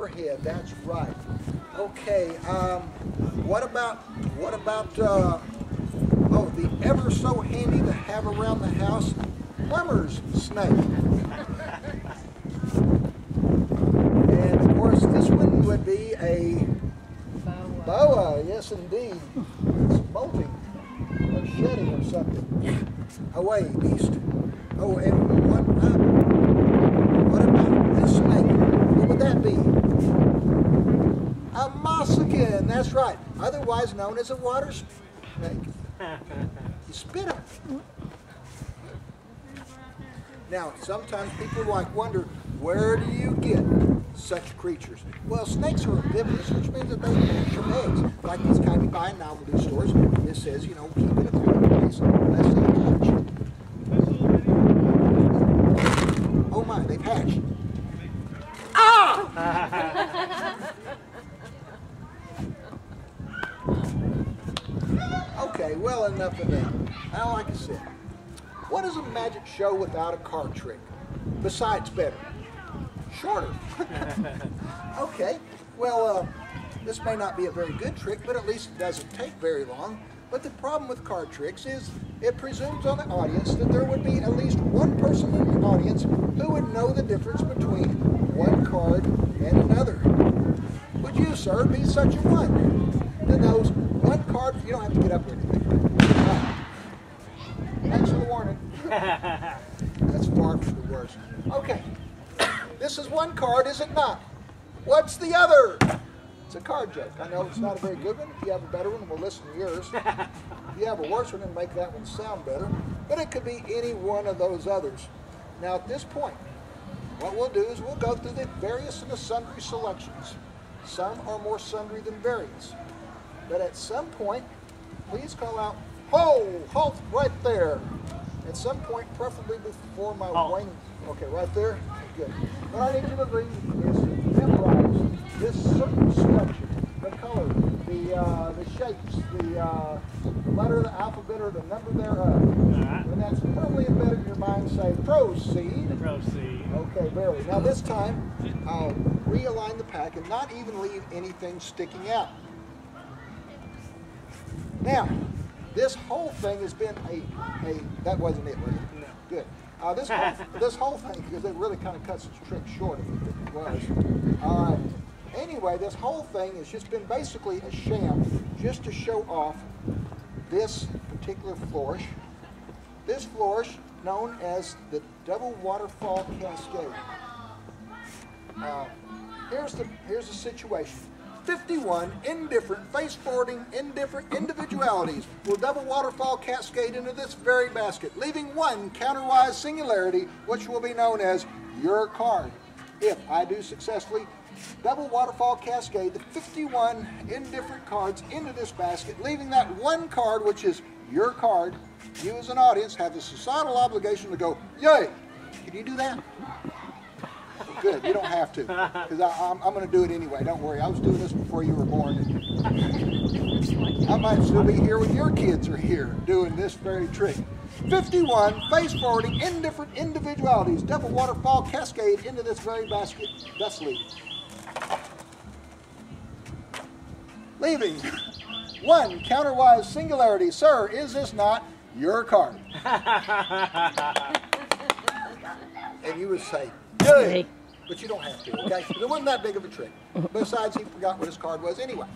overhead. That's right. Okay. What about oh, the ever so handy to have around the house plumber's snake. And of course, this one would be a boa. Yes, indeed. It's bolting or shedding or something. Away, beast. Oh, and what about this snake? What would that be? A mosquito. That's right. Otherwise known as a water snake. You spit them. Now, sometimes people wonder, where do you get such creatures? Well, snakes are amphibious, which means that they hatch from eggs. Like these kind you buy in novelty stores. This says, you know, keep it in a cool place unless they hatch. Oh my, they've hatched. Ah! Okay, well, enough of that. Now, like I said, what is a magic show without a card trick? Besides better. Shorter. Okay, well, this may not be a very good trick, but at least it doesn't take very long. But the problem with card tricks is it presumes on the audience that there would be at least one person in the audience who would know the difference between one card and another. Would you, sir, be such a one that knows one card? You don't have to get up or anything. Thanks for the warning. That's far from the worst. Okay. This is one card, is it not? What's the other? It's a card joke. I know it's not a very good one. If you have a better one, we'll listen to yours. If you have a worse one, then make that one sound better. But it could be any one of those others. Now, at this point, what we'll do is we'll go through the various and the sundry selections. Some are more sundry than various. But at some point, please call out, "Ho! Halt right there!" At some point, preferably before my waning. Okay, right there? Good. What I need you to do is memorize this certain selection, the color, the shapes, the letter of the alphabet or the number thereof. When that's firmly embedded in your mind, say, "Proceed." Proceed. Okay, barely. Now this time, I'll realign the pack and not even leave anything sticking out. Now, this whole thing has been that wasn't it, was it? No. Good. This whole thing, because it really kind of cuts its trick short if it was. Anyway, this whole thing has just been basically a sham just to show off this particular flourish. This flourish known as the double waterfall cascade. Here's the situation. 51 indifferent, face-forwarding, indifferent individualities will double waterfall cascade into this very basket, leaving one counterwise singularity, which will be known as your card. If I do successfully double waterfall cascade the 51 indifferent cards into this basket, leaving that one card, which is your card, you as an audience have the societal obligation to go, "Yay!" Can you do that? Good, you don't have to, because I'm going to do it anyway. Don't worry, I was doing this before you were born. I might still be here when your kids are here doing this very trick. 51 face-forwarding, indifferent individualities, double waterfall cascade into this very basket, thus leaving one counterwise singularity. Sir, is this not your card? And you would say, "Good." But you don't have to, okay? It wasn't that big of a trick. Besides, he forgot what his card was anyway.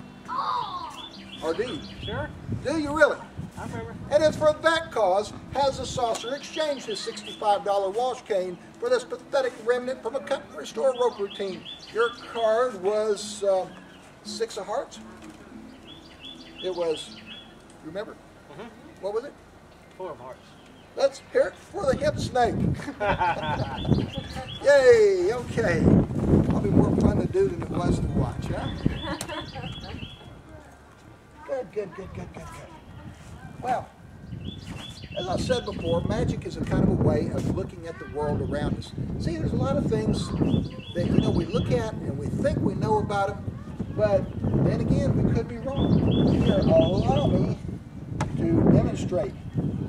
Or do you? Sure. Do you really? I remember. And it's for that cause has the saucer exchanged his $65 wash cane for this pathetic remnant from a cut and restore rope routine. Your card was 6 of hearts. It was, remember? What was it? 4 of hearts. Let's hear it for the hip snake. Yay, okay. Probably more fun to do than it was to watch, huh? Good. Well, as I said before, magic is a kind of a way of looking at the world around us. See, there's a lot of things that, we look at and we think we know about them, but then again, we could be wrong. Here, allow me to demonstrate,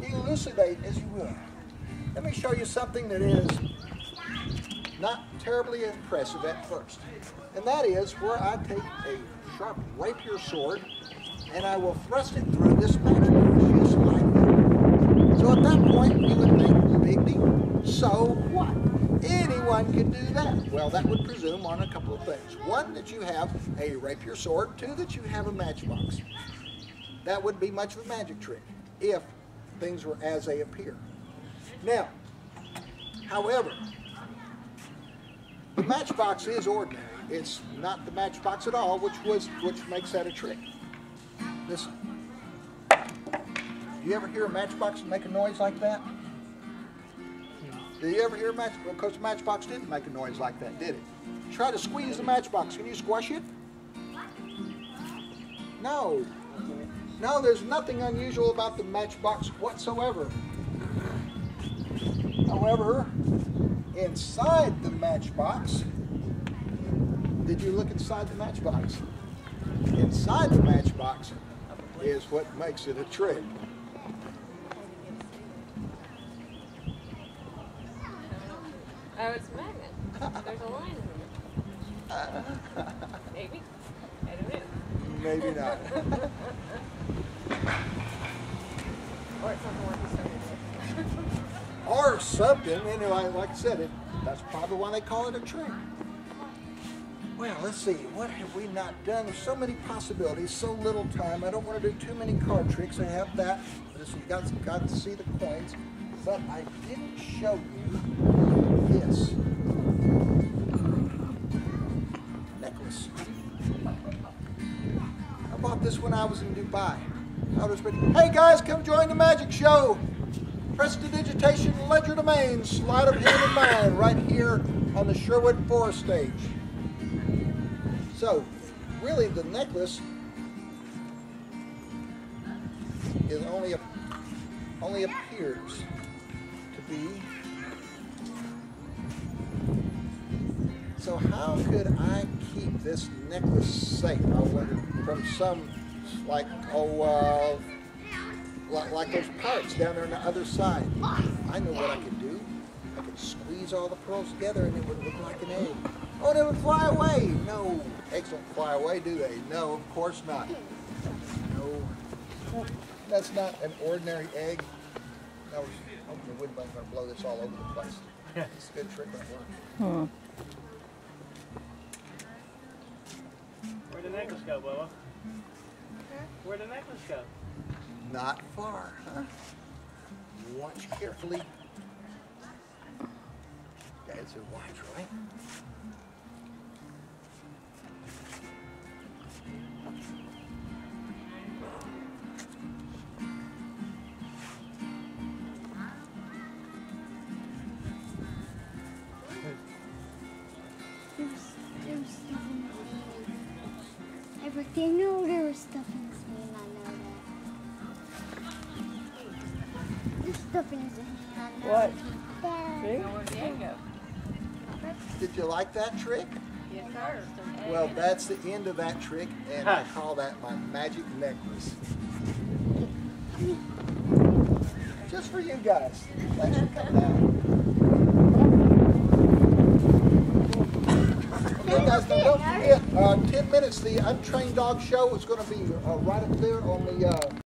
elucidate, as you will. Let me show you something that is not terribly impressive at first. And that is where I take a sharp rapier sword and I will thrust it through this matchbox just like that. So at that point you would think, Bigby, so what? Anyone can do that. Well, that would presume on a couple of things. One, that you have a rapier sword. Two, that you have a matchbox. That wouldn't be much of a magic trick if things were as they appear. Now, however, the matchbox is ordinary. It's not the matchbox at all, which makes that a trick. Listen. Do you ever hear a matchbox make a noise like that? Did you ever hear a matchbox? Because the matchbox didn't make a noise like that, did it? Try to squeeze the matchbox. Can you squash it? No. No, there's nothing unusual about the matchbox whatsoever. However, inside the matchbox, did you look inside the matchbox? Inside the matchbox is what makes it a trick. Oh, it's a magnet. There's a line in there. Maybe. I don't know. Maybe not. Or it's something like you started with. Or something. Anyway, like I said, that's probably why they call it a trick. Well, let's see. What have we not done? There's so many possibilities, so little time. I don't want to do too many card tricks. I have that. You got to see the coins. But I didn't show you this necklace. I bought this when I was in Dubai. Hey guys, come join the magic show. Prestidigitation Legerdemain, sleight of hand in mind, right here on the Sherwood Forest stage. So, really, the necklace is only appears to be. So how could I keep this necklace safe? I wonder, from some, like those parts down there on the other side. I know what I could do. I could squeeze all the pearls together and it would look like an egg. Oh, they would fly away. No, eggs don't fly away, do they? No, of course not. No, that's not an ordinary egg. No, hopefully the wind blow's going to blow this all over the place. It's a good trick right there. Where'd the necklace go, Bubba? Where'd the necklace go? Not far, huh? Watch carefully. That's a watch, right? I didn't know there was stuff in this hand, I know that. There's stuff in his hand, I know. What? Dad. Where'd the egg go? Did you like that trick? Yes, sir. Well, that's the end of that trick, and I call that my magic necklace. Just for you guys. Thanks for coming out. Okay, guys, now don't forget, 10 minutes, the Untrained Dog Show is going to be right up there on the